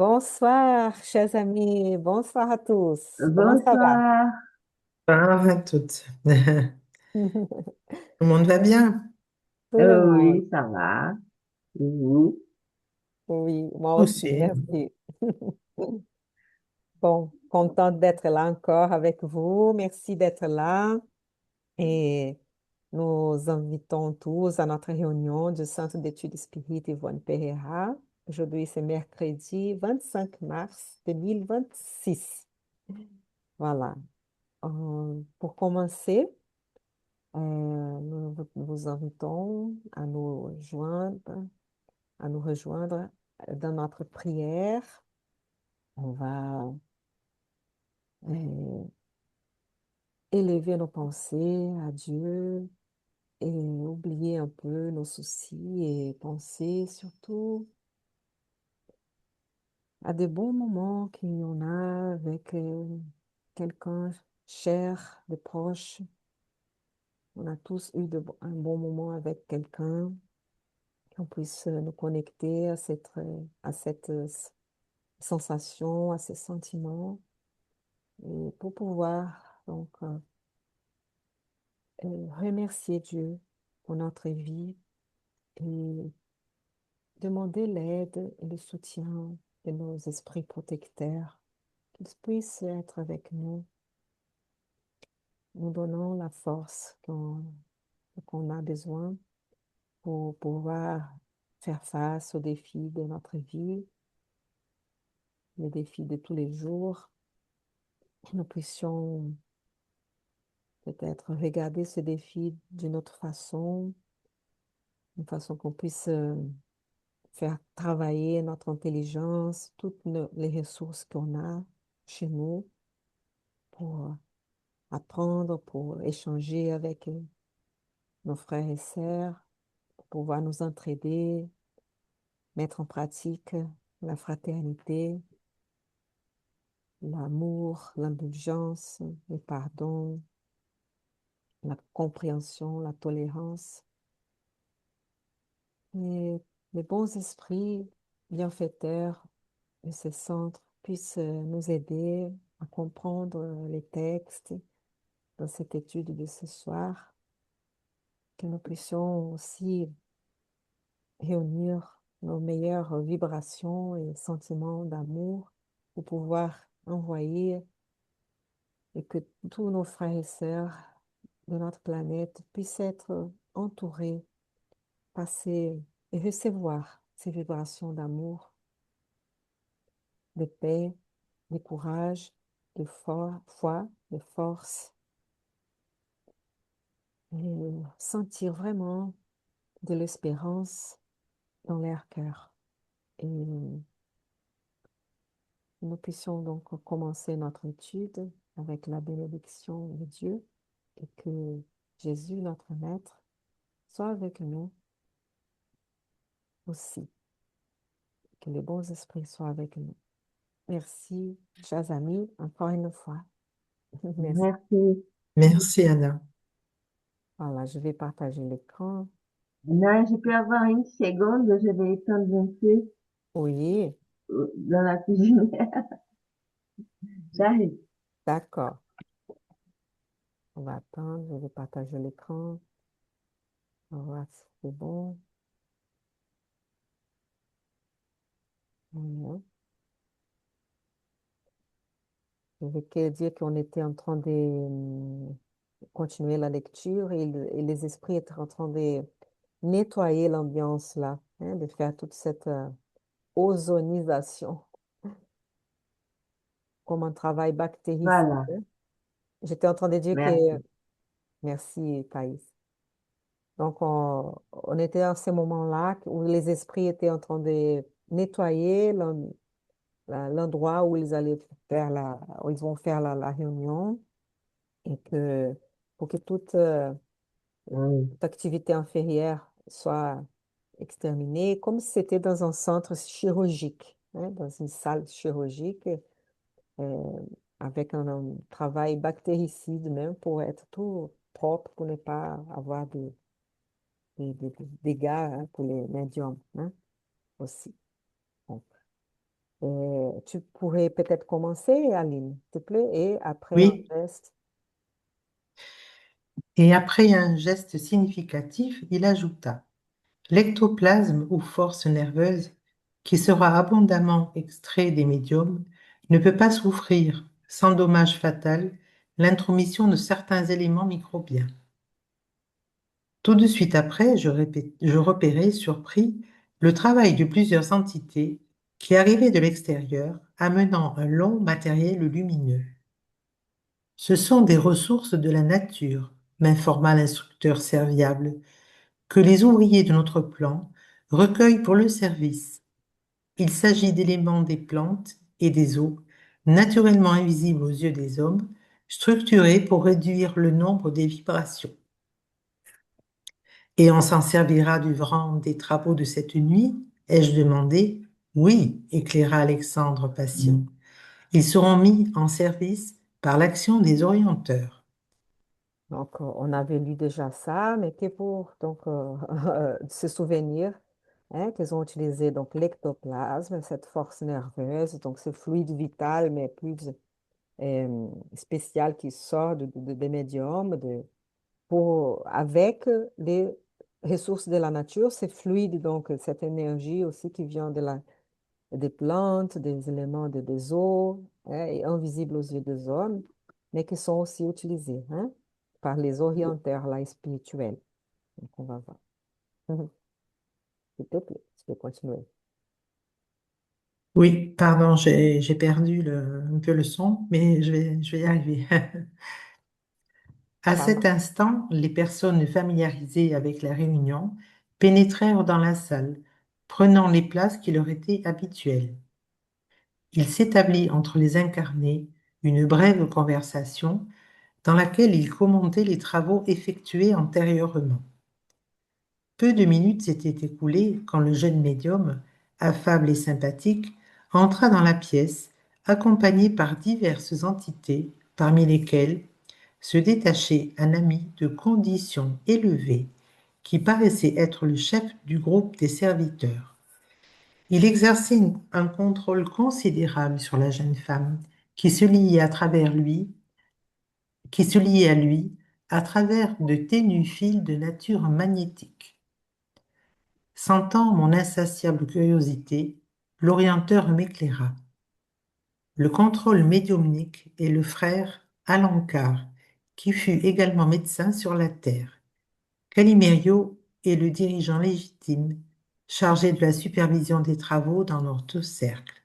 Bonsoir, chers amis. Bonsoir à tous. Comment ça va? Bonsoir. Bonsoir à toutes. Tout le monde va bien? Tout le monde. Oui, ça va. Et vous? Oui, moi aussi, Aussi. merci. Bon, contente d'être là encore avec vous. Merci d'être là. Et nous invitons tous à notre réunion du Centre d'études spirites Yvonne Pereira. Aujourd'hui, c'est mercredi 25 mars 2026. Voilà. Pour commencer, nous vous invitons à nous rejoindre dans notre prière. On va euh, élever nos pensées à Dieu et oublier un peu nos soucis et penser surtout à des bons moments qu'on a avec quelqu'un cher, des proches. On a tous eu un bon moment avec quelqu'un, qu'on puisse nous connecter à cette sensation, à ces sentiments, et pour pouvoir remercier Dieu pour notre vie et demander l'aide et le soutien de nos esprits protecteurs, qu'ils puissent être avec nous, nous donnant la force qu'on a besoin pour pouvoir faire face aux défis de notre vie, les défis de tous les jours, que nous puissions peut-être regarder ce défi d'une autre façon, une façon qu'on puisse faire travailler notre intelligence, toutes les ressources qu'on a chez nous pour apprendre, pour échanger avec nos frères et sœurs, pour pouvoir nous entraider, mettre en pratique la fraternité, l'amour, l'indulgence, le pardon, la compréhension, la tolérance. Et les bons esprits bienfaiteurs de ce centre puissent nous aider à comprendre les textes dans cette étude de ce soir, que nous puissions aussi réunir nos meilleures vibrations et sentiments d'amour pour pouvoir envoyer et que tous nos frères et sœurs de notre planète puissent être entourés, passer et recevoir ces vibrations d'amour, de paix, de courage, de foi, de force, et sentir vraiment de l'espérance dans leur cœur. Et nous puissions donc commencer notre étude avec la bénédiction de Dieu et que Jésus, notre Maître, soit avec nous aussi, que les bons esprits soient avec nous. Merci, chers amis, encore une fois. Merci. Merci. Merci, Anna. Voilà, je vais partager l'écran. Non, je peux avoir une seconde, je vais étendre un peu Oui, dans la cuisine. J'arrive. d'accord. On va attendre, je vais partager l'écran. On va voir si c'est bon. Voilà. Je vais que dire qu'on était en train de continuer la lecture et les esprits étaient en train de nettoyer l'ambiance là, hein, de faire toute cette ozonisation comme un travail bactéricide, Voilà. hein. J'étais en train de dire que, Merci. merci Thaïs. Donc on était dans ces moments-là où les esprits étaient en train de nettoyer l'endroit où ils allaient où ils vont faire la réunion et que pour que Oui. toute activité inférieure soit exterminée, comme si c'était dans un centre chirurgique, hein, dans une salle chirurgique, euh, avec un travail bactéricide même pour être tout propre, pour ne pas avoir de dégâts, hein, pour les médiums, hein, aussi. Bon. tu pourrais peut-être commencer, Aline, s'il te plaît, et après un Oui, geste. et après un geste significatif, il ajouta, l'ectoplasme ou force nerveuse, qui sera abondamment extrait des médiums, ne peut pas souffrir, sans dommage fatal, l'intromission de certains éléments microbiens. Tout de suite après, je repérai, surpris, le travail de plusieurs entités qui arrivaient de l'extérieur, amenant un long matériel lumineux. Ce sont des ressources de la nature, m'informa l'instructeur serviable, que les ouvriers de notre plan recueillent pour le service. Il s'agit d'éléments des plantes et des eaux, naturellement invisibles aux yeux des hommes, structurés pour réduire le nombre des vibrations. Et on s'en servira durant des travaux de cette nuit? Ai-je demandé. Oui, éclaira Alexandre patient. Ils seront mis en service par l'action des orienteurs. Donc, on avait lu déjà ça, mais que pour donc, se souvenir hein, qu'ils ont utilisé donc l'ectoplasme, cette force nerveuse, donc ce fluide vital, mais plus spécial qui sort des médiums, avec les ressources de la nature, c'est fluide, donc cette énergie aussi qui vient des plantes, des éléments des eaux, hein, et invisibles aux yeux des hommes, mais qui sont aussi utilisés hein, par les orienteurs là, spirituels. Donc, on va voir. S'il te plaît, tu peux continuer. Oui, pardon, j'ai perdu un peu le son, mais je vais y arriver. À cet Pardon. instant, les personnes familiarisées avec la réunion pénétrèrent dans la salle, prenant les places qui leur étaient habituelles. Il s'établit entre les incarnés une brève conversation dans laquelle ils commentaient les travaux effectués antérieurement. Peu de minutes s'étaient écoulées quand le jeune médium, affable et sympathique, entra dans la pièce, accompagné par diverses entités, parmi lesquelles se détachait un ami de condition élevée qui paraissait être le chef du groupe des serviteurs. Il exerçait un contrôle considérable sur la jeune femme qui se liait à travers lui, qui se liait à lui à travers de ténus fils de nature magnétique. Sentant mon insatiable curiosité, l'orienteur m'éclaira. Le contrôle médiumnique est le frère Alankar, qui fut également médecin sur la Terre. Calimério est le dirigeant légitime, chargé de la supervision des travaux dans notre cercle.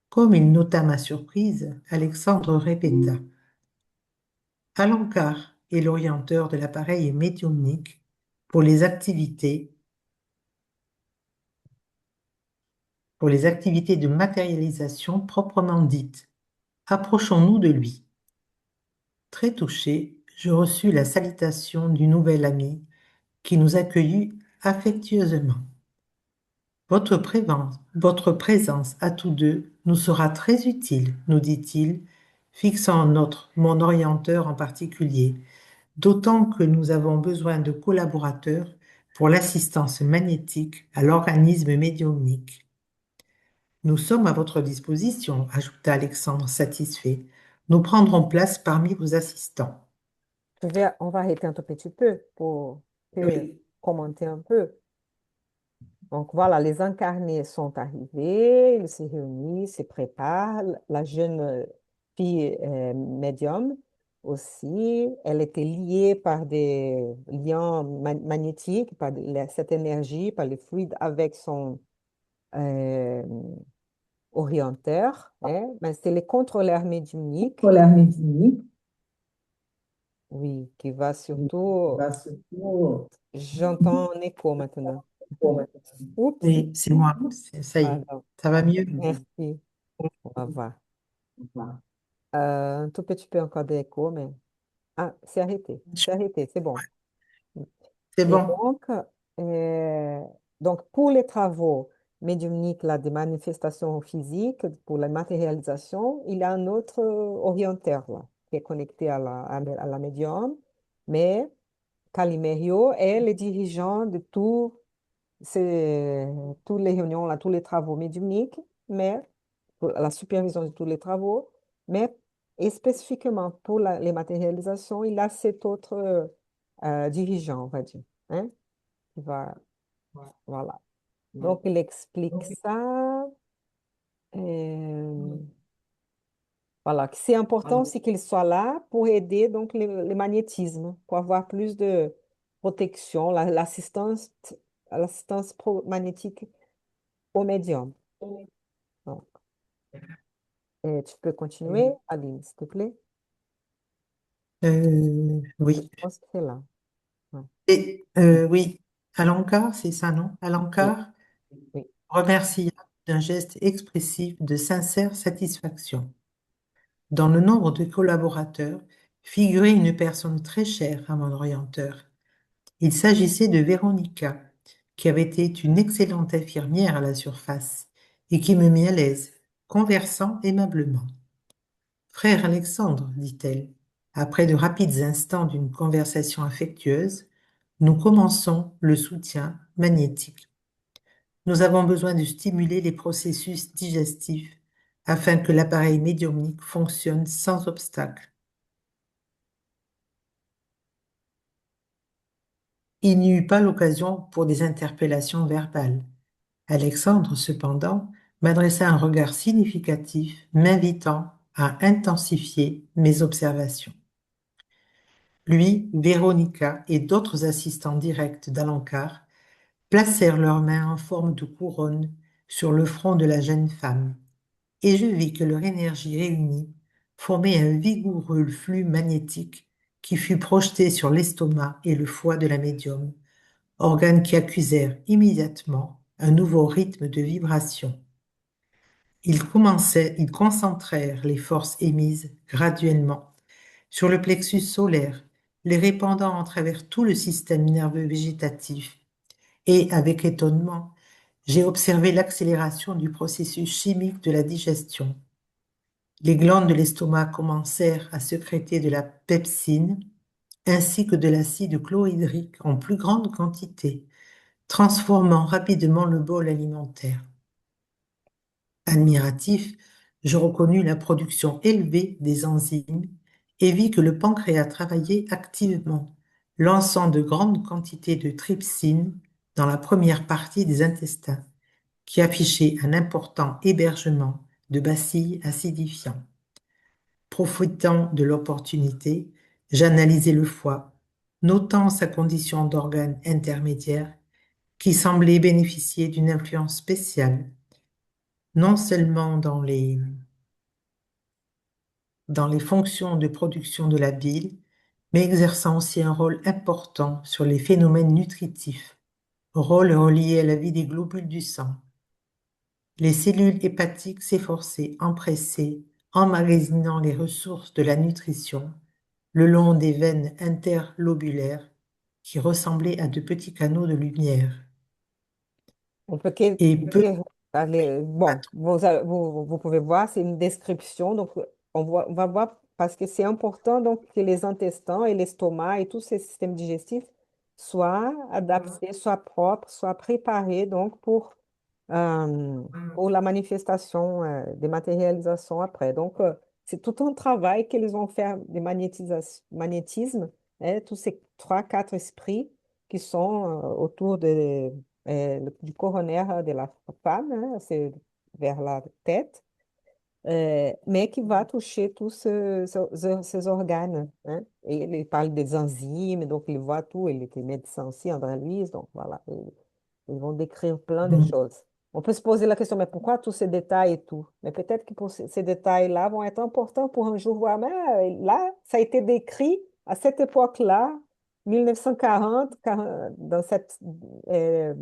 Comme il nota ma surprise, Alexandre répéta. Alankar est l'orienteur de l'appareil médiumnique pour les activités de matérialisation proprement dites. Approchons-nous de lui. Très touché, je reçus la salutation du nouvel ami qui nous accueillit affectueusement. Votre présence à tous deux nous sera très utile, nous dit-il, fixant mon orienteur en particulier, d'autant que nous avons besoin de collaborateurs pour l'assistance magnétique à l'organisme médiumnique. Nous sommes à votre disposition, ajouta Alexandre satisfait. Nous prendrons place parmi vos assistants. On va arrêter un tout petit peu pour Oui. commenter un peu. Donc voilà, les incarnés sont arrivés, ils se réunissent, se préparent. La jeune fille médium aussi, elle était liée par des liens magnétiques, par cette énergie, par le fluide avec son euh, orienteur. Hein. Mais c'est le contrôleur médiumnique, Polaire Médini oui, qui va surtout. va surtout. J'entends un écho maintenant. Oups, Oui, c'est moi. Ça y est. pardon. Ça va mieux? Merci. On va voir. Un tout petit peu encore d'écho, mais... Ah, c'est arrêté. C'est arrêté, c'est bon. C'est Et bon. euh, donc, pour les travaux médiumniques, là, des manifestations physiques, pour la matérialisation, il y a un autre orienteur, là, qui est connecté à la médium, mais Calimerio est le dirigeant de toutes les réunions, là, tous les travaux médiumniques, mais pour la supervision de tous les travaux, mais et spécifiquement pour les matérialisations, il a cet autre dirigeant, on va dire, hein, qui va, voilà. Donc, il explique ça. euh, voilà, que c'est important aussi qu'il soit là pour aider donc les magnétismes, pour avoir plus de protection, l'assistance magnétique au médium. Donc, tu peux continuer, Aline, s'il te plaît. Oui. Je pense que c'est là. Ouais. Oui, Alankar, c'est ça, non? Oui, Alankar oui. remercia d'un geste expressif de sincère satisfaction. Dans le nombre de collaborateurs figurait une personne très chère à mon orienteur. Il s'agissait de Véronica, qui avait été une excellente infirmière à la surface et qui me mit à l'aise, conversant aimablement. Frère Alexandre, dit-elle, après de rapides instants d'une conversation affectueuse, nous commençons le soutien magnétique. Nous avons besoin de stimuler les processus digestifs afin que l'appareil médiumnique fonctionne sans obstacle. Il n'y eut pas l'occasion pour des interpellations verbales. Alexandre, cependant, m'adressa un regard significatif, m'invitant à intensifier mes observations. Lui, Véronica et d'autres assistants directs d'Alankar placèrent leurs mains en forme de couronne sur le front de la jeune femme, et je vis que leur énergie réunie formait un vigoureux flux magnétique qui fut projeté sur l'estomac et le foie de la médium, organes qui accusèrent immédiatement un nouveau rythme de vibration. Ils concentrèrent les forces émises graduellement sur le plexus solaire, les répandant à travers tout le système nerveux végétatif. Et avec étonnement, j'ai observé l'accélération du processus chimique de la digestion. Les glandes de l'estomac commencèrent à sécréter de la pepsine ainsi que de l'acide chlorhydrique en plus grande quantité, transformant rapidement le bol alimentaire. Admiratif, je reconnus la production élevée des enzymes et vis que le pancréas travaillait activement, lançant de grandes quantités de trypsine dans la première partie des intestins, qui affichait un important hébergement de bacilles acidifiants. Profitant de l'opportunité, j'analysai le foie, notant sa condition d'organe intermédiaire qui semblait bénéficier d'une influence spéciale, non seulement dans les fonctions de production de la bile, mais exerçant aussi un rôle important sur les phénomènes nutritifs, rôle relié à la vie des globules du sang. Les cellules hépatiques s'efforçaient, empressées, emmagasinant les ressources de la nutrition le long des veines interlobulaires qui ressemblaient à de petits canaux de lumière. On peut Et peu bon, vous pouvez voir, c'est une description. Donc, on va voir parce que c'est important donc, que les intestins et l'estomac et tous ces systèmes digestifs soient adaptés, soient propres, soient préparés donc, pour la manifestation des matérialisations après. Donc, c'est tout un travail qu'ils vont faire des magnétismes, hein, tous ces trois, quatre esprits qui sont autour du coronaire de la femme, hein, c'est vers la tête, mais qui va toucher tous ces organes. Hein. Et il parle des enzymes, donc il voit tout, il était médecin aussi, André Louise, donc voilà. Ils vont décrire plein de choses. On peut se poser la question, mais pourquoi tous ces détails et tout? Mais peut-être que pour ces détails-là vont être importants pour un jour voir, mais là, ça a été décrit à cette époque-là, 1940, dans euh,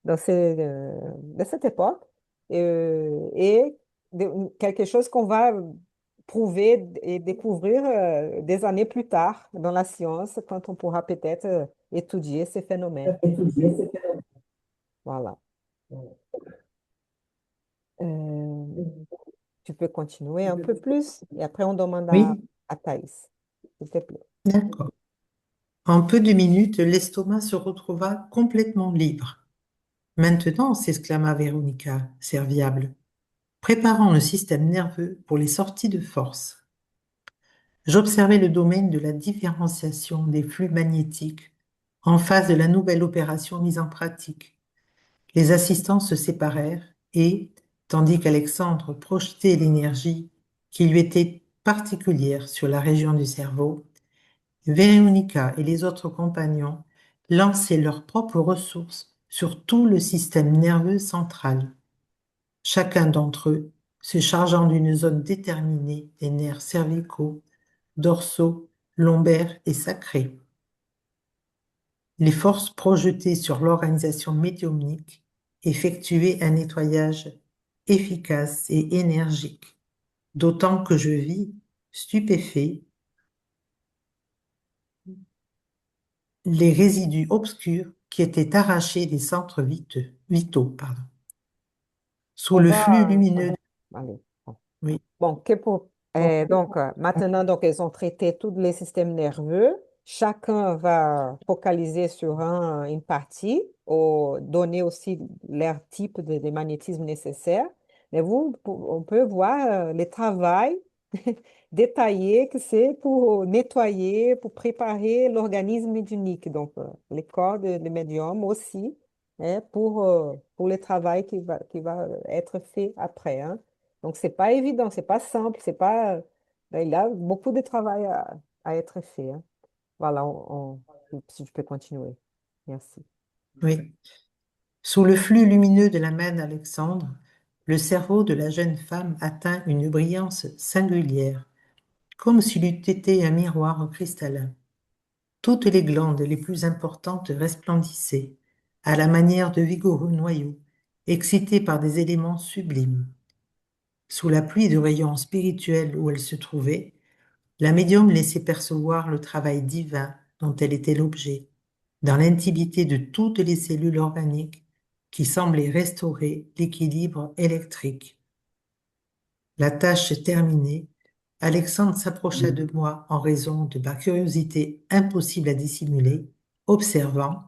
de cette époque, et quelque chose qu'on va prouver et découvrir des années plus tard dans la science, quand on pourra peut-être étudier ces phénomènes. Voilà. Euh, Tu peux continuer un peu plus et après on demande oui, à Thaïs, s'il te plaît. d'accord. En peu de minutes, l'estomac se retrouva complètement libre. Maintenant, s'exclama Véronica, serviable, préparant le système nerveux pour les sorties de force. J'observais le domaine de la différenciation des flux magnétiques en face de la nouvelle opération mise en pratique. Les assistants se séparèrent et, tandis qu'Alexandre projetait l'énergie qui lui était particulière sur la région du cerveau, Véronica et les autres compagnons lançaient leurs propres ressources sur tout le système nerveux central, chacun d'entre eux se chargeant d'une zone déterminée des nerfs cervicaux, dorsaux, lombaires et sacrés. Les forces projetées sur l'organisation médiumnique effectuaient un nettoyage efficace et énergique, d'autant que je vis, stupéfait, les résidus obscurs qui étaient arrachés des centres vitaux, pardon. Sous On le flux va, lumineux. allez. Oui. Bon, donc, maintenant, donc, ils ont traité tous les systèmes nerveux. Chacun va focaliser sur une partie, ou donner aussi leur type de magnétisme nécessaire. Mais on peut voir le travail détaillé que c'est pour nettoyer, pour préparer l'organisme médiumnique. Donc, les corps de médium aussi, hein, pour le travail qui va être fait après, hein. Donc, c'est pas évident, c'est pas simple, c'est pas. Ben, il y a beaucoup de travail à être fait, hein. Voilà, si je peux continuer. Merci. Oui. Sous le flux lumineux de la main d'Alexandre, le cerveau de la jeune femme atteint une brillance singulière, comme s'il eût été un miroir cristallin. Toutes les glandes les plus importantes resplendissaient, à la manière de vigoureux noyaux, excités par des éléments sublimes. Sous la pluie de rayons spirituels où elle se trouvait, la médium laissait percevoir le travail divin dont elle était l'objet, dans l'intimité de toutes les cellules organiques qui semblaient restaurer l'équilibre électrique. La tâche terminée, Alexandre s'approcha de moi en raison de ma curiosité impossible à dissimuler, observant.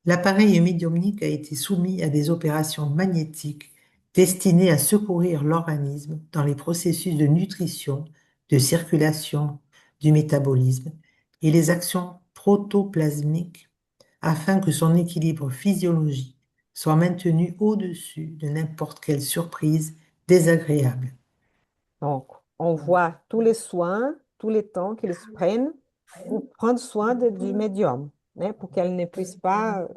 L'appareil médiumnique a été soumis à des opérations magnétiques destinées à secourir l'organisme dans les processus de nutrition, de circulation, du métabolisme et les actions protoplasmiques afin que son équilibre physiologique soit maintenu au-dessus de n'importe quelle surprise désagréable. Donc, on voit tous les soins, tous les temps qu'ils prennent pour prendre soin du médium, hein, pour qu'elle ne puisse pas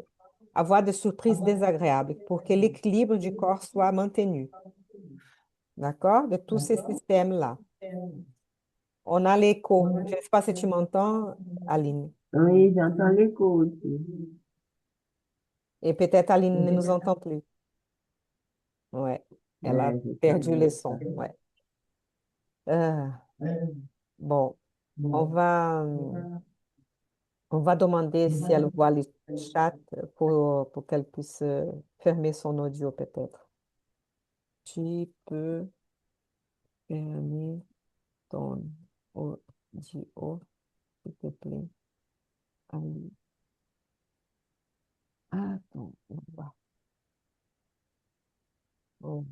avoir de surprises désagréables, pour que l'équilibre du corps soit maintenu. D'accord? De tous ces systèmes-là. On a l'écho. Je ne sais pas si tu m'entends, Aline. Oui, j'entends l'écho aussi. Et peut-être Aline ne nous entend plus. Ouais. Elle a Je sais perdu bien le ça. son. Ouais. Euh, bon, on va, euh, on va demander si elle voit le chat pour qu'elle puisse fermer son audio peut-être. Tu peux fermer ton audio, s'il te plaît. Aline. Attends, on va. Oh,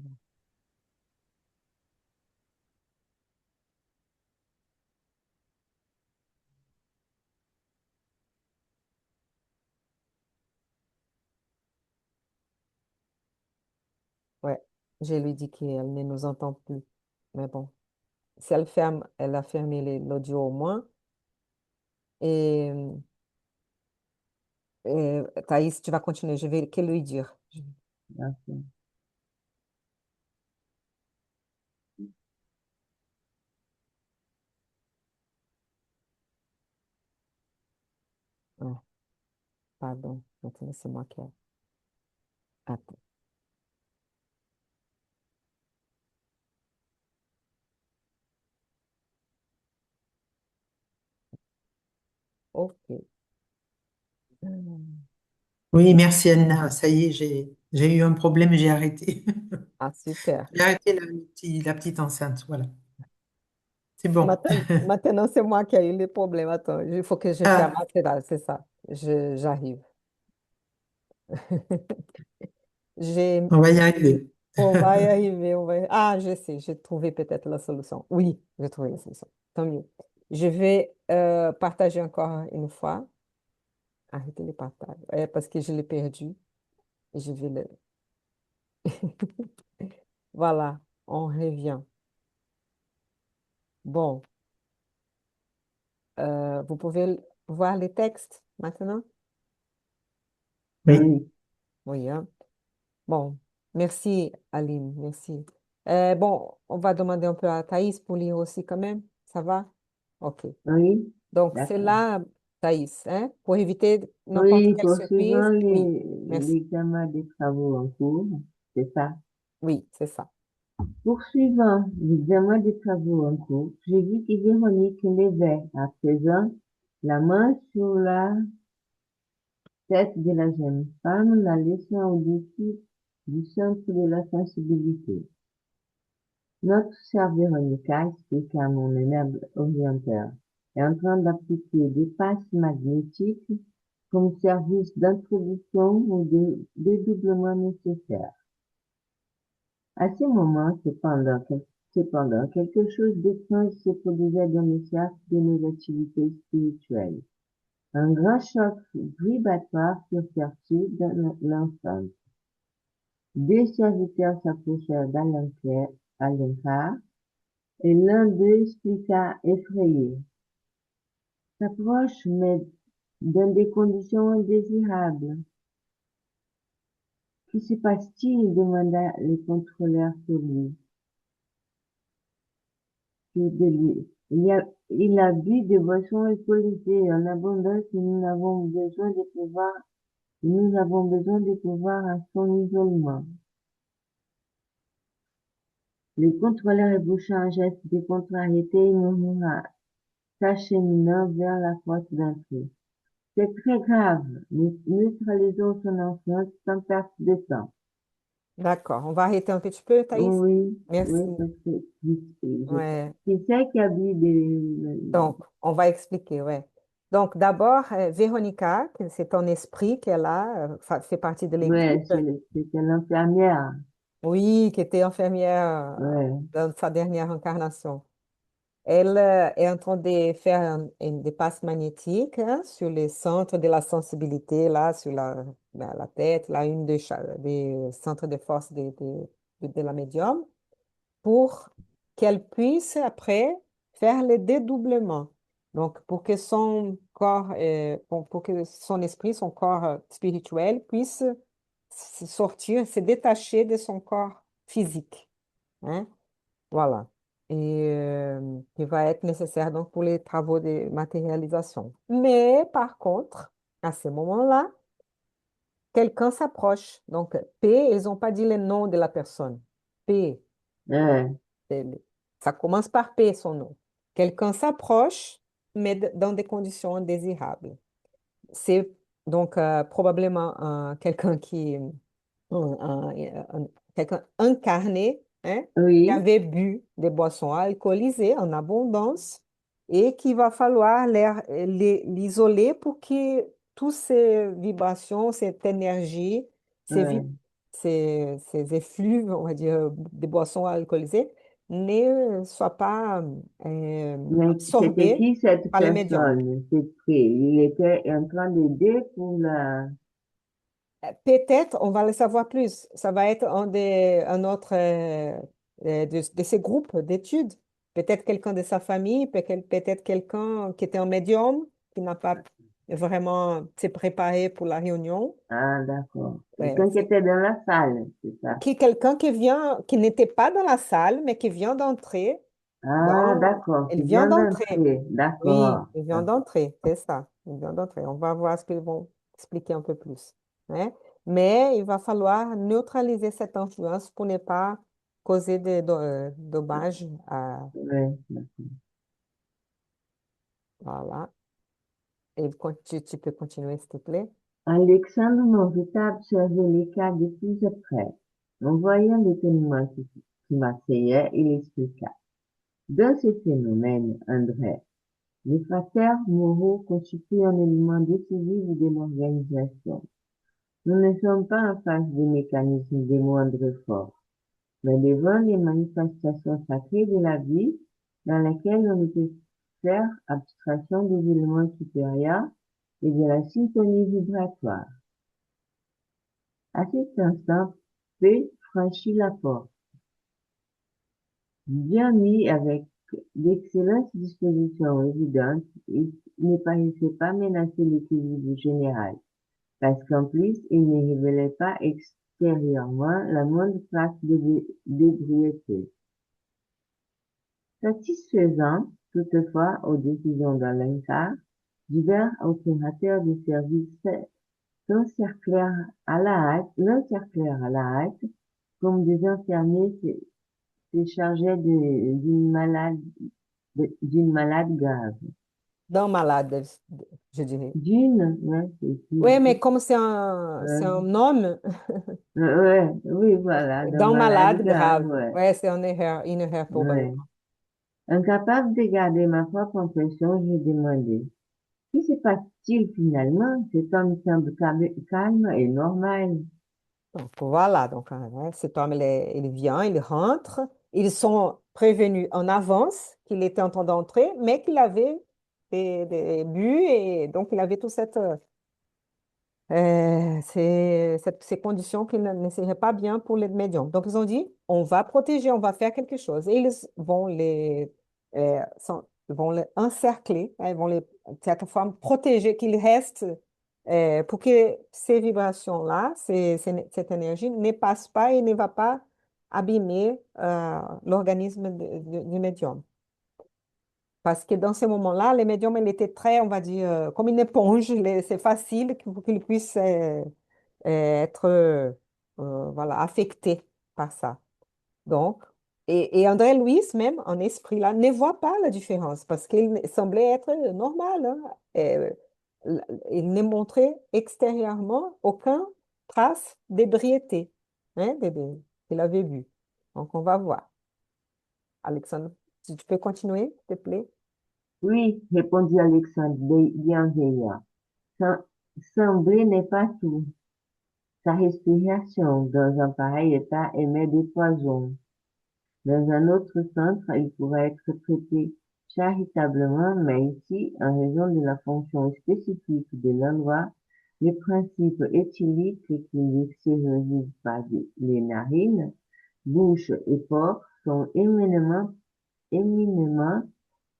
ouais, je lui dis qu'elle ne nous entend plus. Mais bon, si elle ferme, elle a fermé l'audio au moins. Et, Thaïs, tu vas continuer. Je vais que lui dire. D'accord. Ah, pardon, maintenant c'est moi qui ai. Attends. OK. Hmm. Oui, merci Anna. Ça y est, j'ai eu un problème, j'ai arrêté. Ah, super. J'ai arrêté la petite enceinte. Voilà. C'est bon. Maintenant, c'est moi qui ai eu le problème. Attends, il faut que je ferme. Ah, Ah, c'est ça. J'arrive. J'ai on va y arriver. On va y arriver, Ah, je sais, j'ai trouvé peut-être la solution. Oui, j'ai trouvé la solution. Tant mieux. Je vais partager encore une fois. Arrêtez le partage. Parce que je l'ai perdu. Et je vais le... Voilà, on revient. Bon, vous pouvez voir les textes maintenant? Oui, Oui, Oui, hein? Bon, merci Aline, merci. Bon, on va demander un peu à Thaïs pour lire aussi quand même. Ça va? OK. oui, Donc, c'est d'accord. là, Thaïs, hein, pour éviter n'importe Oui, quelle poursuivant surprise. Oui, merci. l'examen des travaux en cours, c'est ça. Oui, c'est ça. Poursuivant l'examen des travaux en cours, je vis que Véronique levait à présent la main sur la tête de la jeune femme, la laissant au-dessus du centre de la sensibilité. Notre chère Véronica, expliqua mon aimable orienteur, est en train d'appliquer des passes magnétiques comme service d'introduction ou de dédoublement nécessaire. À ce moment, cependant, quelque chose d'étrange se produisait dans le cercle de nos activités spirituelles. Un grand choc vibratoire fut perçu dans l'ensemble. Deux serviteurs s'approchèrent d'Alencar et l'un d'eux expliqua effrayé. S'approche, mais dans des conditions indésirables. Que se passe-t-il? Demanda le contrôleur sur lui. De lui. Il a bu des boissons alcoolisées en abondance et nous avons besoin de pouvoir à son isolement. Le contrôleur ébaucha un geste de contrariété et murmura, s'acheminant vers la porte d'entrée. C'est très grave. Nous neutralisons son enfance sans perte de temps. D'accord. On va arrêter un petit peu, Thaïs. Oui, oui, Merci. parce que Ouais. qui c'est qui a bu des... Donc, on va expliquer, ouais. Donc, d'abord, Véronica, que c'est ton esprit qu'elle a, fait partie de l'équipe. Ouais, c'était l'infirmière. Oui, qui était infirmière Ouais, dans sa dernière incarnation. Elle est en train de faire des passes magnétiques hein, sur les centres de la sensibilité, là, sur la tête, là, une des centres de force de la médium, pour qu'elle puisse après faire le dédoublement. Donc, pour que son corps, pour que son esprit, son corps spirituel puisse se sortir, se détacher de son corps physique. Hein. Voilà. Et qui va être nécessaire donc pour les travaux de matérialisation. Mais par contre, à ce moment-là, quelqu'un s'approche. Donc, P, ils n'ont pas dit le nom de la personne. P, ouais, c'est ça commence par P, son nom. Quelqu'un s'approche, mais dans des conditions indésirables. C'est donc probablement quelqu'un quelqu'un incarné, hein, qui oui, avait bu des boissons alcoolisées en abondance et qu'il va falloir l'isoler pour que toutes ces vibrations, cette énergie, ouais. ces effluves, on va dire, des boissons alcoolisées, ne soient pas Mais c'était absorbés qui cette par les médiums. personne? Il était en train d'aider pour la... Peut-être, on va le savoir plus. Ça va être un autre de ces groupes d'études. Peut-être quelqu'un de sa famille, peut-être quelqu'un qui était un médium, qui n'a pas vraiment s'est préparé pour la réunion. Ah, d'accord. Ouais, Quelqu'un qui était dans la salle, c'est ça. quelqu'un qui vient, qui n'était pas dans la salle, mais qui vient d'entrer Ah, dans... d'accord. Elle Qui vient vient d'entrer. d'entrer. Oui, D'accord. il vient d'entrer, c'est ça. Il vient d'entrer. On va voir ce qu'ils vont expliquer un peu plus. Hein. Mais il va falloir neutraliser cette influence pour ne pas causer des dommages. Ouais. Voilà. Et tu peux continuer, s'il te plaît. Alexandre m'invita à observer les cas de plus près. En voyant l'étonnement qui m'asseyait, il expliqua. Dans ce phénomène, André, les facteurs moraux constituent un élément décisif de l'organisation. Nous ne sommes pas en face des mécanismes des moindres forts. mais devant les manifestations sacrées de la vie, dans lesquelles on ne peut faire abstraction des éléments supérieurs et de la syntonie vibratoire. À cet instant, P franchit la porte, bien mis avec d'excellentes dispositions évidentes, il ne paraissait pas menacer l'équilibre général, parce qu'en plus, il ne révélait pas extérieurement la moindre trace d'ébriété. Satisfaisant, toutefois, aux décisions d'Alain Carr, divers opérateurs de service l'encerclèrent à la hâte, comme des infirmiers se chargeaient d'une malade grave. D'un malade, je dirais. Ouais, Oui, mais comme c'est euh, un homme, ouais, oui, voilà, d'un d'un malade malade grave, grave. ouais, Ouais, c'est une erreur ouais. probablement. Incapable de garder ma propre impression, je demandais, qui se passe-t-il finalement? Cet homme semble calme et normal. Donc voilà, donc hein, cet homme, il vient, il rentre. Ils sont prévenus en avance qu'il était en train d'entrer, mais qu'il avait des buts et donc il avait tout ces conditions qui ne seraient pas bien pour les médiums. Donc, ils ont dit, on va protéger, on va faire quelque chose. Et ils vont les encercler, hein, ils vont les, de certaine forme, protéger, qu'ils restent, pour que ces vibrations-là, cette énergie ne passe pas et ne va pas abîmer l'organisme du médium. Parce que dans ces moments-là, les médiums, ils étaient très, on va dire, comme une éponge. C'est facile pour qu'ils puissent être voilà, affecté par ça. Donc, et André Louis, même en esprit là, ne voit pas la différence parce qu'il semblait être normal, hein. Il ne montrait extérieurement aucune trace d'ébriété, hein, qu'il avait vu. Donc, on va voir. Alexandre, si tu peux continuer, s'il te plaît. Oui, répondit Alexandre bienveillant. Sembler n'est pas tout. Sa respiration dans un pareil état émet des poisons. Dans un autre centre, il pourrait être traité charitablement, mais ici, en raison de la fonction spécifique de l'endroit, les principes éthyliques qui extériorisent par les narines, bouche et pores sont éminemment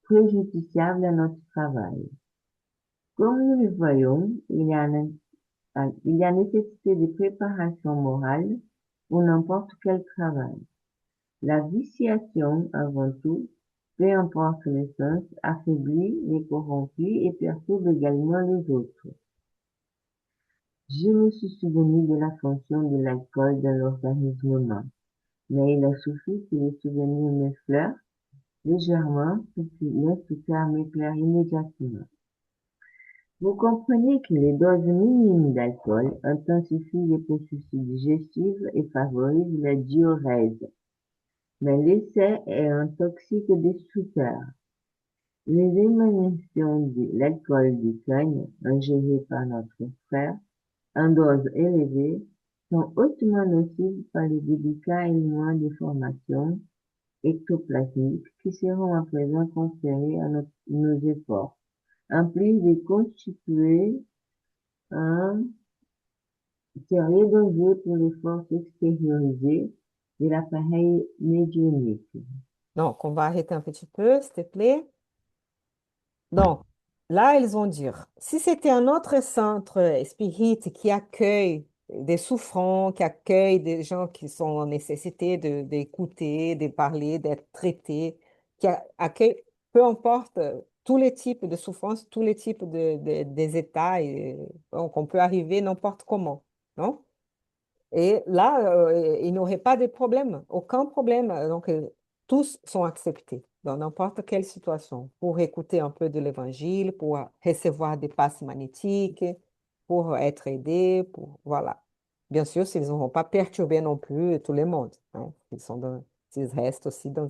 préjudiciables à notre travail. Comme nous le voyons, il y a nécessité de préparation morale pour n'importe quel travail. La viciation, avant tout, peu importe le sens, affaiblit les corrompus et perturbe également les autres. Je me suis souvenu de la fonction de l'alcool dans l'organisme humain, mais il a suffi que le souvenir m'effleure légèrement pour que l'instructeur m'éclaire immédiatement. Vous comprenez que les doses minimes d'alcool intensifient les processus digestifs et favorisent la diurèse, mais l'essai est un toxique destructeur. Les émanations de l'alcool du canne, ingéré par notre frère, en dose élevée, sont hautement nocives par les délicats éléments de formation ectoplasmiques qui seront à présent conférés à nos efforts, en plus de constituer un sérieux danger pour les forces extériorisées de l'appareil médiumnique. Donc, on va arrêter un petit peu, s'il te plaît. Donc, là, ils vont dire, si c'était un autre centre spirit qui accueille des souffrants, qui accueille des gens qui sont en nécessité d'écouter, de parler, d'être traités, accueille, peu importe, tous les types de souffrances, tous les types des états, et, donc on peut arriver n'importe comment, non? Et là, il n'y aurait pas de problème, aucun problème. Donc, tous sont acceptés dans n'importe quelle situation pour écouter un peu de l'évangile, pour recevoir des passes magnétiques, pour être aidés, voilà. Bien sûr, s'ils ne vont pas perturber non plus tout le monde, hein. S'ils restent aussi dans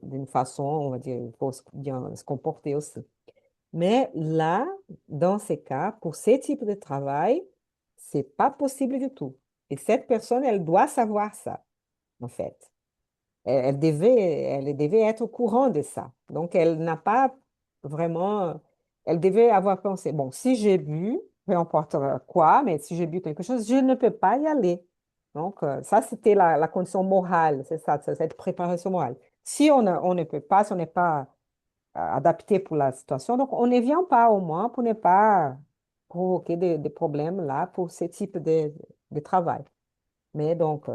d'une façon, on va dire, il faut bien se comporter aussi. Mais là, dans ces cas, pour ce type de travail, c'est pas possible du tout. Et cette personne, elle doit savoir ça, en fait. Elle devait être au courant de ça. Donc, elle n'a pas vraiment, elle devait avoir pensé, bon, si j'ai bu, peu importe quoi, mais si j'ai bu quelque chose, je ne peux pas y aller. Donc, ça, c'était la condition morale, c'est ça, c'est cette préparation morale. Si on ne peut pas, si on n'est pas adapté pour la situation, donc on ne vient pas au moins pour ne pas provoquer des problèmes là pour ce type de travail. Mais donc,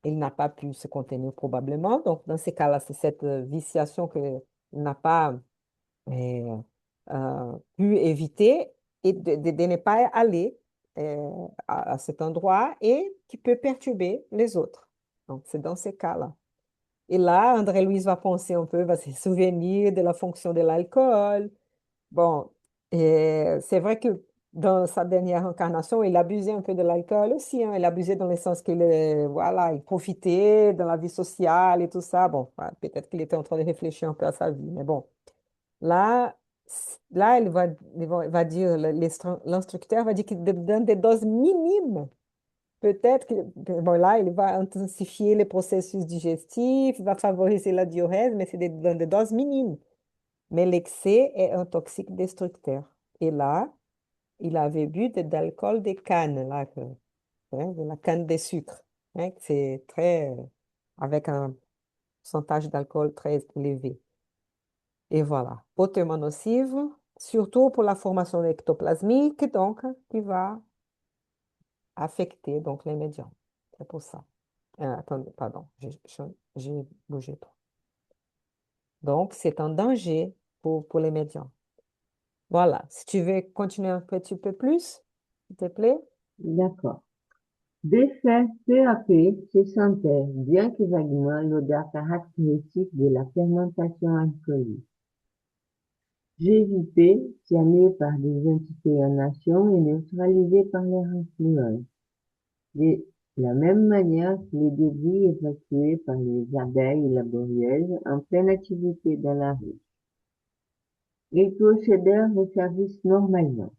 il n'a pas pu se contenir probablement. Donc, dans ces cas-là, c'est cette viciation qu'il n'a pas pu éviter et de ne pas aller à cet endroit et qui peut perturber les autres. Donc, c'est dans ces cas-là. Et là, André-Louise va penser un peu, va se souvenir de la fonction de l'alcool. Bon, et c'est vrai que dans sa dernière incarnation, il abusait un peu de l'alcool aussi, hein. Il abusait dans le sens qu'il voilà, il profitait de la vie sociale et tout ça. Bon, voilà, peut-être qu'il était en train de réfléchir un peu à sa vie, mais bon. Là, là il va dire, l'instructeur va dire qu'il donne des doses minimes. Peut-être que, bon, là, il va intensifier les processus digestifs, il va favoriser la diurèse, mais c'est dans des doses minimes. Mais l'excès est un toxique destructeur. Et là, il avait bu d'alcool de canne, là, de la canne de sucre, hein, que c'est très, avec un pourcentage d'alcool très élevé. Et voilà, hautement nocive, surtout pour la formation ectoplasmique, donc, qui va affecter donc, les médiums. C'est pour ça. Attendez, pardon, j'ai bougé trop. Donc, c'est un danger pour les médiums. Voilà, si tu veux continuer un petit peu plus, s'il te plaît. D'accord. Défait peu à peu se sentait, bien que vaguement, l'odeur caractéristique de la fermentation alcoolique. J'évitais, tiennée par des anticoagulations et neutralisée par leur influence. De la même manière que les débris évacués par les abeilles laborieuses en pleine activité dans la rue. Ils procédèrent au service normalement.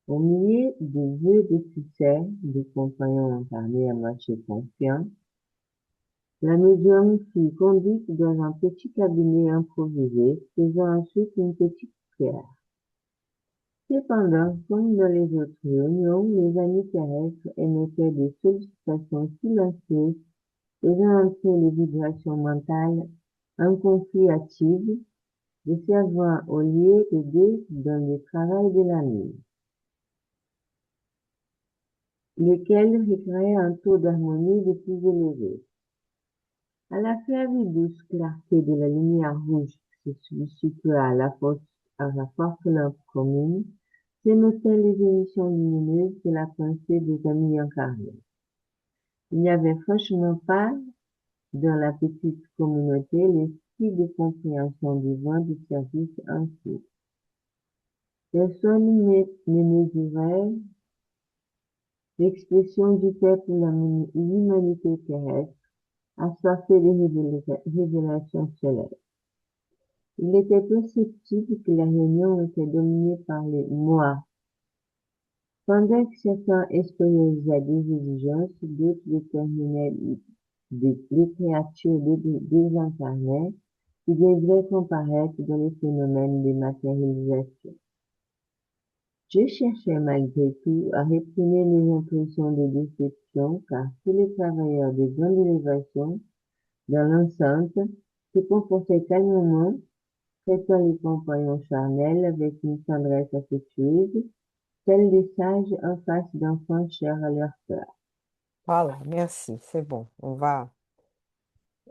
Au milieu des jeux de succès, des compagnons entamés à marcher confiants, la médium fut conduite dans un petit cabinet improvisé, faisant ensuite une petite prière. Cependant, comme dans les autres réunions, les amis terrestres émettaient des sollicitations silencieuses faisant entrer les vibrations mentales en conflit active, desservant au lieu d'aider dans le travail de la nuit, lequel requérait un taux d'harmonie de plus élevé. À la faible douce clarté de la lumière rouge qui se substituait à la forte lampe commune, s'émettaient les émissions lumineuses de la pensée des amis incarnés. Il n'y avait franchement pas dans la petite communauté l'esprit de compréhension du vent du service ainsi. Personne ne mesurait l'expression du peuple pour l'humanité terrestre, assoiffée de révélations célestes. Il était perceptible que la réunion était dominée par les moi. Pendant que certains extériorisaient des exigences, d'autres déterminaient les créatures désincarnées qui devraient comparaître dans les phénomènes de matérialisation. Je cherchais malgré tout à réprimer mes impressions de déception car tous les travailleurs de grande élévation dans l'enceinte se comportaient calmement, traitant les compagnons charnels avec une tendresse affectueuse, tels des sages en face d'enfants chers à leur cœur. Voilà, merci, c'est bon. On va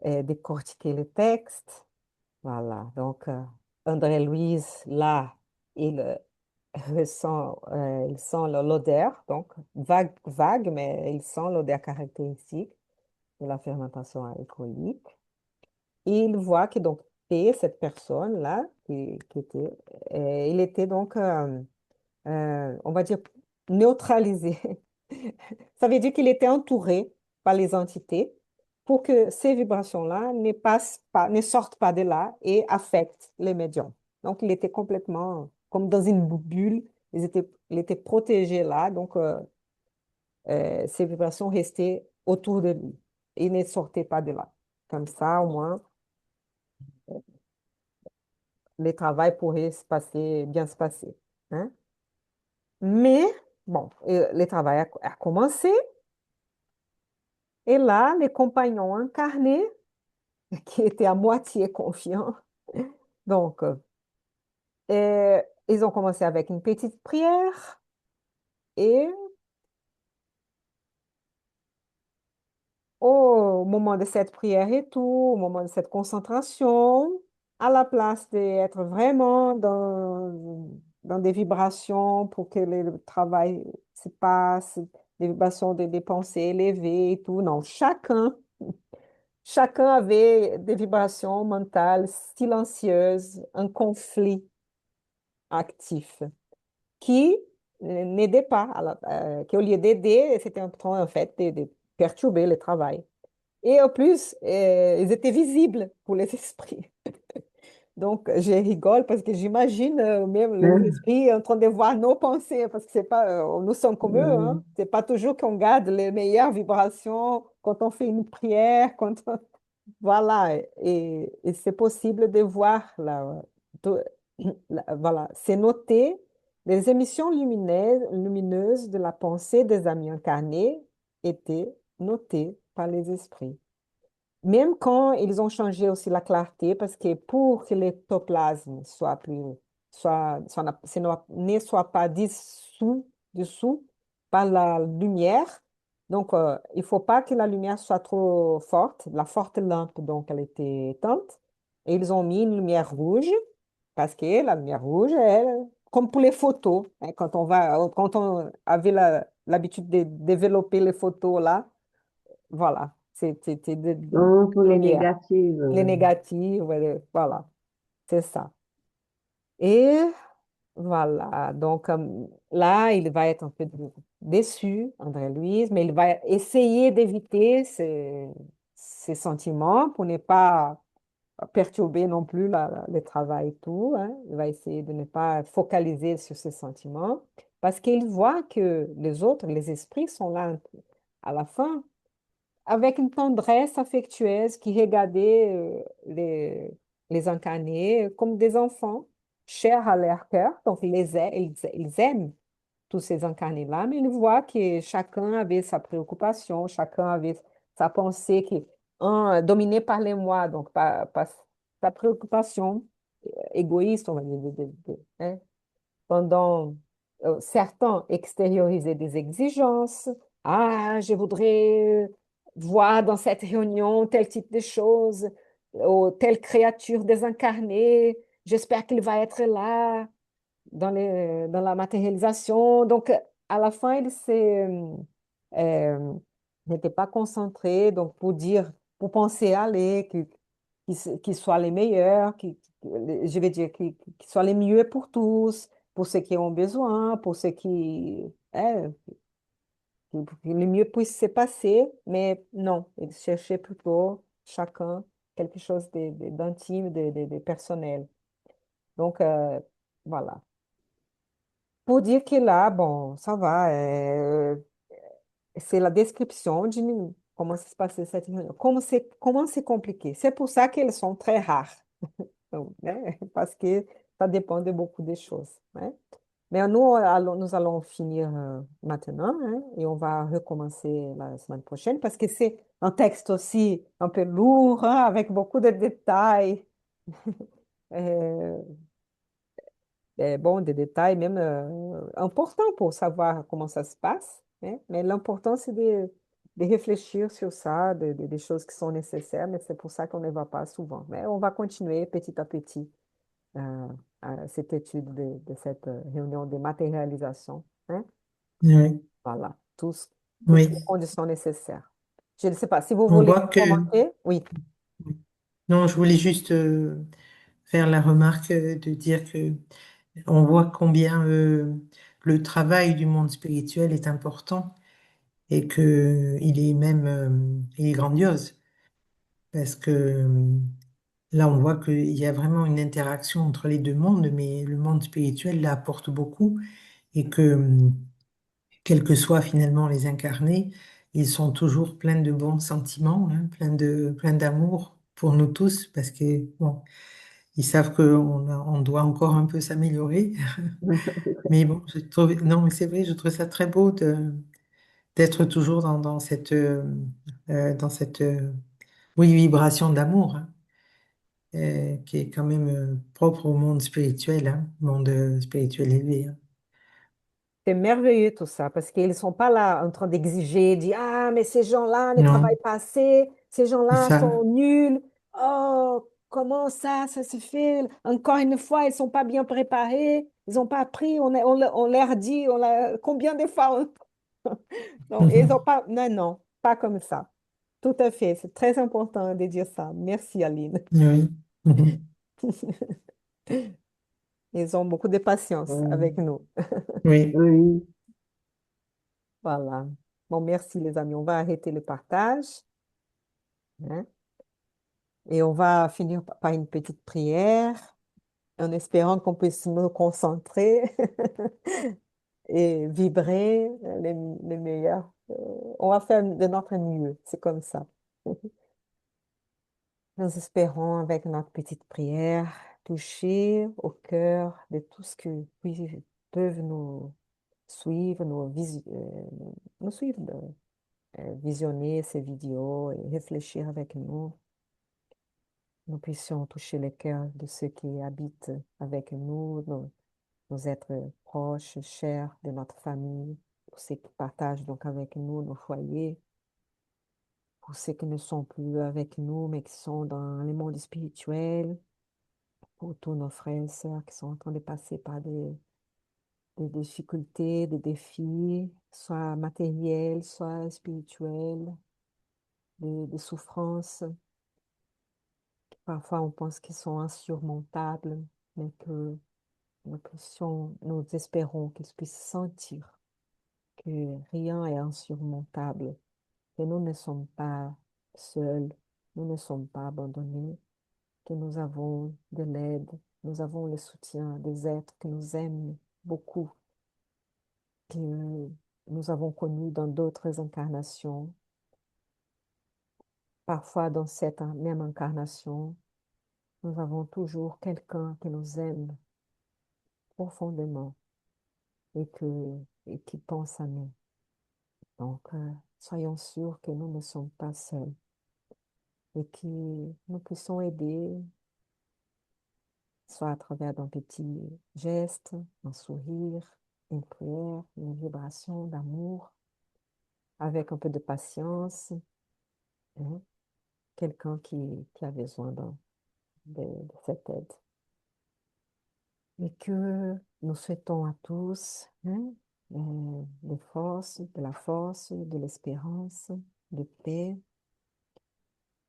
décortiquer le texte. Voilà, donc André-Louise, là, il il sent l'odeur, donc vague, vague, mais il sent l'odeur caractéristique de la fermentation alcoolique. Et il voit que donc P, cette personne-là, qui était, il était donc, on va dire, neutralisé. Ça veut dire qu'il était entouré par les entités pour que ces vibrations-là ne passent pas, ne sortent pas de là et affectent les médiums. Donc, il était complètement comme dans une bulle. Il était protégé là. Donc, ces vibrations restaient autour de lui. Il ne sortait pas de là. Comme ça, au moins, le travail pourrait se passer, bien se passer. Hein. Mais, bon, le travail a commencé, et là, les compagnons incarnés, qui étaient à moitié confiants, donc, ils ont commencé avec une petite prière, et au moment de cette prière et tout, au moment de cette concentration, à la place d'être vraiment dans des vibrations pour que le travail se passe, des vibrations des pensées élevées et tout, non, chacun avait des vibrations mentales silencieuses, un conflit actif qui n'aidait pas, qui au lieu d'aider, c'était en train en fait de perturber le travail. Et en plus, ils étaient visibles pour les esprits. Donc, je rigole parce que j'imagine même les Hein? esprits en train de voir nos pensées, parce que c'est pas, nous sommes comme eux, hein. Mhm. C'est pas toujours qu'on garde les meilleures vibrations quand on fait une prière, voilà, et c'est possible de voir là, tout- voilà, c'est noté les émissions lumineuses de la pensée des amis incarnés étaient notées par les esprits. Même quand ils ont changé aussi la clarté, parce que pour que l'ectoplasme soit plus, ne soit pas dessous par la lumière, donc il ne faut pas que la lumière soit trop forte, la forte lampe, donc elle était éteinte, et ils ont mis une lumière rouge, parce que la lumière rouge, elle, comme pour les photos, hein, quand on avait l'habitude de développer les photos là, voilà, c'était de Oh, pour les lumière. négatives. Les négatives, voilà, c'est ça. Et voilà, donc là, il va être un peu déçu, André-Louise, mais il va essayer d'éviter ces sentiments pour ne pas perturber non plus le travail et tout. Hein. Il va essayer de ne pas focaliser sur ces sentiments parce qu'il voit que les autres, les esprits sont là à la fin avec une tendresse affectueuse qui regardait les incarnés comme des enfants, chers à leur cœur. Donc, ils aiment tous ces incarnés-là, mais ils voient que chacun avait sa préoccupation, chacun avait sa pensée qui, un, dominée par les moi, donc par sa préoccupation égoïste, on va dire, hein, pendant certains extérioriser des exigences. Ah, je voudrais voir dans cette réunion tel type de choses, ou telle créature désincarnée. J'espère qu'il va être là dans la matérialisation. Donc, à la fin, euh, n'était pas concentré. Donc, pour penser à aller, qu'ils soient les meilleurs, je vais dire, qu'ils soient les mieux pour tous, pour ceux qui ont besoin, pour ceux que le mieux puisse se passer. Mais non, ils cherchaient plutôt chacun quelque chose d'intime, de personnel. Donc, voilà. Pour dire que là, bon, ça va. C'est la description de comment se passait cette réunion. Comment c'est compliqué. C'est pour ça qu'elles sont très rares. Donc, né? Parce que ça dépend de beaucoup de choses. Né? Mais nous allons finir maintenant hein, et on va recommencer la semaine prochaine parce que c'est un texte aussi un peu lourd, hein, avec beaucoup de détails. Euh, bon, des détails même importants pour savoir comment ça se passe. Hein. Mais l'important, c'est de réfléchir sur ça, des choses qui sont nécessaires, mais c'est pour ça qu'on ne va pas souvent. Mais on va continuer petit à petit euh, cette étude de cette réunion de matérialisation. Hein. Oui, Voilà, toutes les oui. conditions nécessaires. Je ne sais pas si vous On voulez voit que... commenter. Oui. Non, je voulais juste faire la remarque de dire que on voit combien le travail du monde spirituel est important et que il est même il est grandiose parce que là on voit qu'il y a vraiment une interaction entre les deux mondes, mais le monde spirituel là apporte beaucoup et que quels que soient finalement les incarnés, ils sont toujours pleins de bons sentiments, hein, pleins d'amour pour nous tous, parce que bon, ils savent on doit encore un peu s'améliorer. Mais bon, non, mais c'est vrai, je trouve ça très beau d'être toujours dans cette oui, vibration d'amour, hein, qui est quand même propre au monde spirituel, hein, monde spirituel élevé, hein. C'est merveilleux tout ça, parce qu'ils ne sont pas là en train d'exiger, dire, ah, mais ces gens-là ne travaillent Non, pas assez, ces c'est gens-là ça. sont nuls. Oh, comment ça se fait? Encore une fois, ils ne sont pas bien préparés, ils n'ont pas appris, on leur dit, combien de fois Non, ils ont pas, non, non, pas comme ça. Tout à fait, c'est très important de dire ça. Merci, Aline. Oui. Ils ont beaucoup de patience avec nous. Oui. Oui, Voilà. Bon, merci les amis. On va arrêter le partage, hein, et on va finir par une petite prière en espérant qu'on puisse nous concentrer et vibrer les meilleurs. On va faire de notre mieux. C'est comme ça. Nous espérons avec notre petite prière toucher au cœur de tout ce que peuvent nous suivre, nous suivre, visionner ces vidéos et réfléchir avec nous. Nous puissions toucher le cœur de ceux qui habitent avec nous, nos êtres proches, chers de notre famille, pour ceux qui partagent donc avec nous nos foyers, pour ceux qui ne sont plus avec nous, mais qui sont dans le monde spirituel, pour tous nos frères et sœurs qui sont en train de passer par des difficultés, des défis, soit matériels, soit spirituels, des souffrances. Parfois, on pense qu'ils sont insurmontables, mais que nous espérons qu'ils puissent sentir que rien est insurmontable, que nous ne sommes pas seuls, nous ne sommes pas abandonnés, que nous avons de l'aide, nous avons le soutien des êtres qui nous aiment beaucoup, que nous avons connus dans d'autres incarnations, parfois dans cette même incarnation, nous avons toujours quelqu'un qui nous aime profondément et qui pense à nous. Donc, soyons sûrs que nous ne sommes pas seuls et que nous puissions aider, soit à travers d'un petit geste, un sourire, une prière, une vibration d'amour, avec un peu de patience, hein, quelqu'un qui a besoin de cette aide. Et que nous souhaitons à tous, hein, de la force, de l'espérance, de paix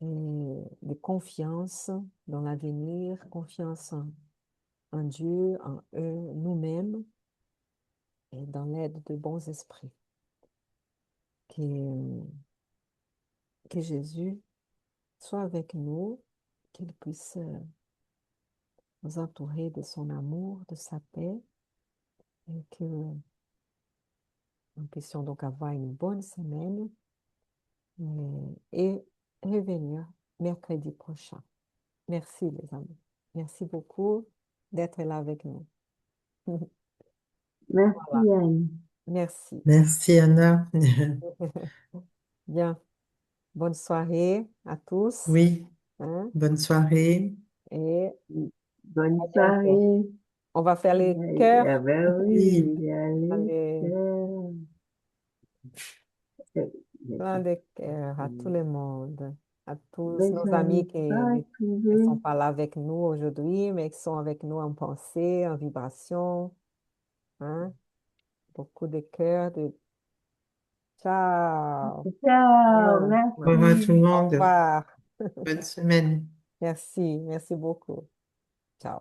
et de confiance dans l'avenir, confiance en Dieu, en eux, nous-mêmes et dans l'aide de bons esprits. Que, que Jésus soit avec nous, qu'il puisse nous entourer de son amour, de sa paix et que nous puissions donc avoir une bonne semaine et revenir mercredi prochain. Merci les amis. Merci beaucoup d'être là avec nous. merci Voilà. Anne. Merci. Merci, Anna. Bien. Bonne soirée à tous, Oui, hein, bonne soirée. et Bonne à bientôt. soirée. On va faire les Ah cœurs. ben Oui, oui, allez, Allez, faire. plein de cœurs à tout le monde, à tous Mais nos amis j'arrive pas à ne trouver. sont pas là avec nous aujourd'hui, mais qui sont avec nous en pensée, en vibration, hein. Beaucoup de cœurs, de ciao. Ciao, Bien. au revoir merci. tout le Au monde. revoir. Bonne semaine. Merci, merci beaucoup. Ciao.